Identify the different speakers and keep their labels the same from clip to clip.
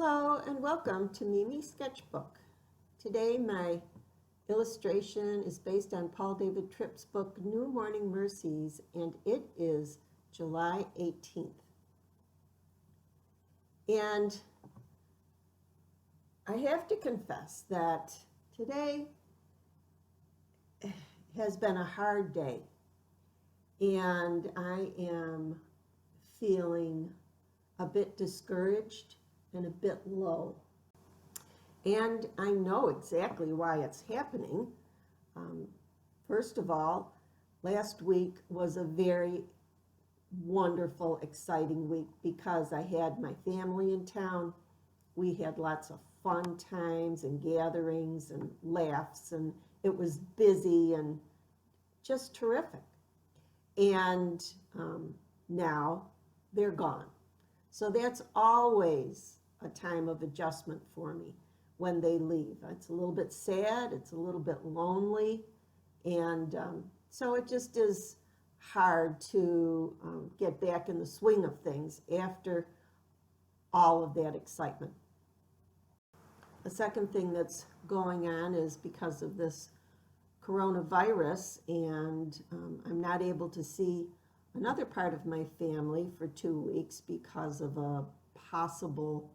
Speaker 1: Hello and welcome to Mimi Sketchbook. Today my illustration is based on Paul David Tripp's book New Morning Mercies, and it is July 18th. And I have to confess that today has been a hard day, and I am feeling a bit discouraged and a bit low. And I know exactly why it's happening. First of all, last week was a very wonderful, exciting week because I had my family in town. We had lots of fun times and gatherings and laughs, and it was busy and just terrific. And now they're gone. So that's always a time of adjustment for me when they leave. It's a little bit sad, it's a little bit lonely, and so it just is hard to get back in the swing of things after all of that excitement. The second thing that's going on is because of this coronavirus, and I'm not able to see another part of my family for 2 weeks because of a possible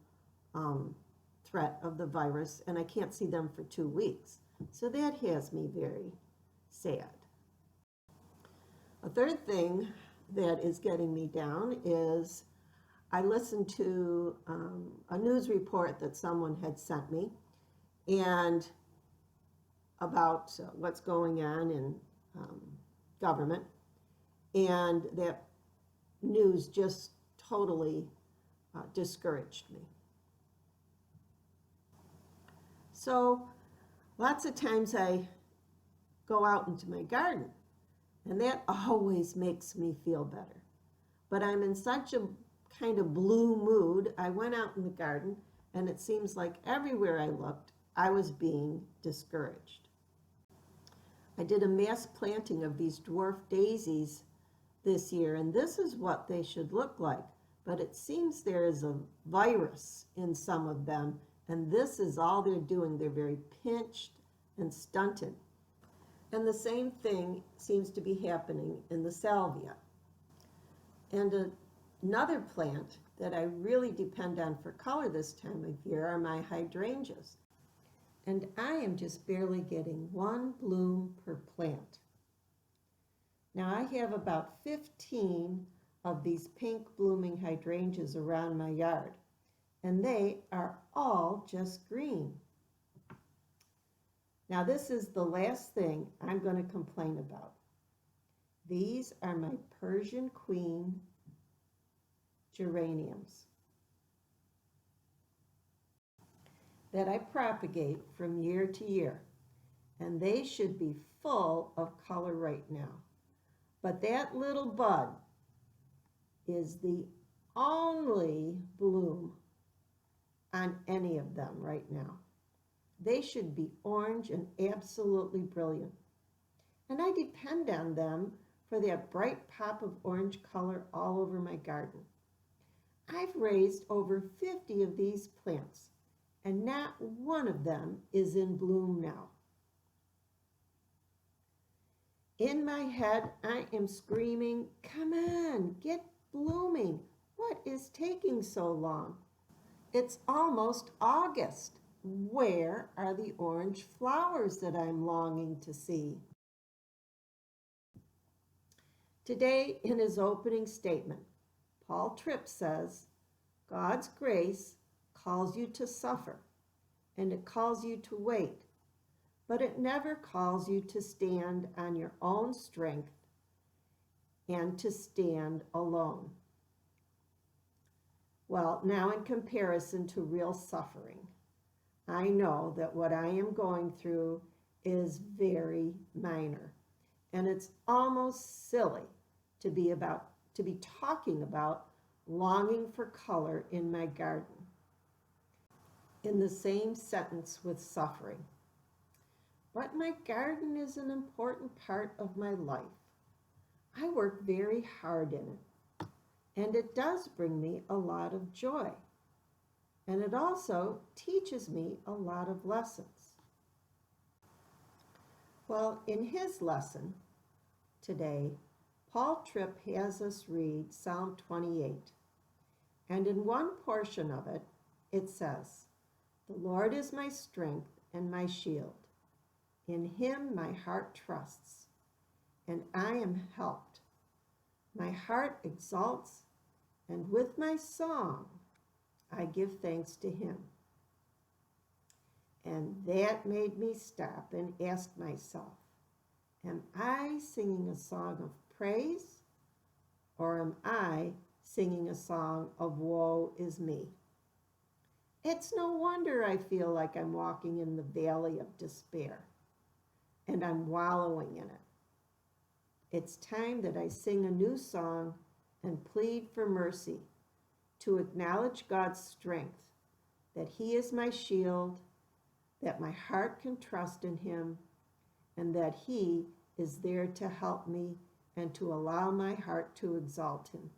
Speaker 1: threat of the virus, and I can't see them for 2 weeks. So that has me very sad. A third thing that is getting me down is I listened to a news report that someone had sent me and about what's going on in government, and that news just totally discouraged me. So lots of times I go out into my garden, and that always makes me feel better. But I'm in such a kind of blue mood. I went out in the garden, and it seems like everywhere I looked, I was being discouraged. I did a mass planting of these dwarf daisies this year, and this is what they should look like. But it seems there is a virus in some of them, and this is all they're doing. They're very pinched and stunted. And the same thing seems to be happening in the salvia. And another plant that I really depend on for color this time of year are my hydrangeas. And I am just barely getting one bloom per plant. Now I have about 15 of these pink blooming hydrangeas around my yard, and they are all just green. Now this is the last thing I'm going to complain about. These are my Persian Queen geraniums that I propagate from year to year, and they should be full of color right now. But that little bud is the only bloom on any of them right now. They should be orange and absolutely brilliant. And I depend on them for that bright pop of orange color all over my garden. I've raised over 50 of these plants, and not one of them is in bloom now. In my head, I am screaming, "Come on, get blooming. What is taking so long? It's almost August. Where are the orange flowers that I'm longing to see?" Today, in his opening statement, Paul Tripp says, "God's grace calls you to suffer, and it calls you to wait, but it never calls you to stand on your own strength and to stand alone." Well, now in comparison to real suffering, I know that what I am going through is very minor, and it's almost silly to be talking about longing for color in my garden in the same sentence with suffering. But my garden is an important part of my life. I work very hard in it, and it does bring me a lot of joy. and it also teaches me a lot of lessons. Well, in his lesson today, Tripp has us read Psalm 28, and in one portion of it, it says, "The Lord is my strength and my shield. In him my heart trusts, and I am helped. My heart exalts, and with my song I give thanks to him." And that made me stop and ask myself, am I singing a song of praise, or am I singing a song of woe is me? It's no wonder I feel like I'm walking in the valley of despair, and I'm wallowing in it. It's time that I sing a new song and plead for mercy, to acknowledge God's strength, that he is my shield, that my heart can trust in him, and that he is there to help me and to allow my heart to exalt him,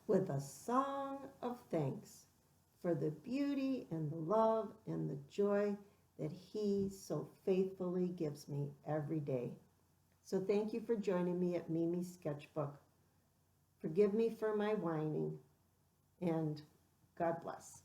Speaker 1: with a song of thanks for the beauty and the love and the joy that he so faithfully gives me every day. So thank you for joining me at Mimi's Sketchbook. Forgive me for my whining, and God bless.